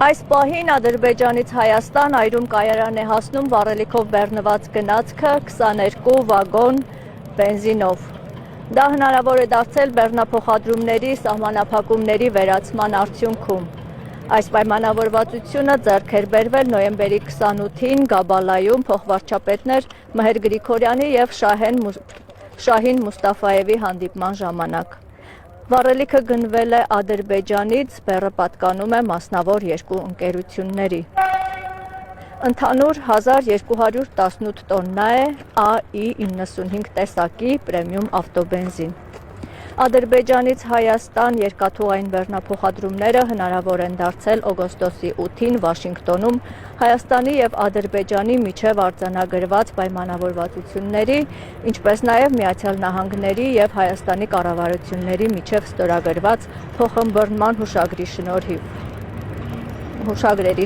Այս պահին Ադրբեջանից Հայաստան այրում կայարան է հասնում վառելիքով բեռնված գնացքը 22 վագոն բենզինով։ Դա հնարավոր է դարձել բեռնափոխադրումների սահմանափակումների վերացման արդյունքում։ Այս պայմանավորվածությունը ձեռք էր բերվել նոյեմբերի 28-ին Գաբալայում փոխվարչապետներ Մհեր Գրիգորյանի և Շահին Մուստաֆայևի հանդիպման ժամանակ։ Վառելիքը գնվել է Ադրբեջանից, բեռը պատկանում է մասնավոր երկու ընկերությունների։ Ընդհանուր 1218 տոննա է AI-95 տեսակի պրեմիում ավտոբենզին։ Ադրբեջանից Հայաստան երկաթուղային բեռնափոխադրումները հնարավոր են դարձել օգոստոսի 8-ին Վաշինգտոնում Հայաստանի և Ադրբեջանի միջև արձանագրված պայմանավորվածությունների, ինչպես նաև Միացյալ Նահանգների և Հայաստանի կառավարությունների միջև ստորագրված փոխըմբռնման հուշագրերի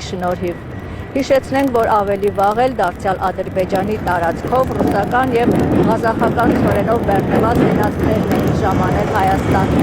շնորհիվ։ Հիշեցնենք, որ ավելի վաղ էլ դարձյալ Ադրբեջանի տարածքով ռուսական և ղազախական ցորենով բեռնված գնացքներն էին ժամանել Հայաստան։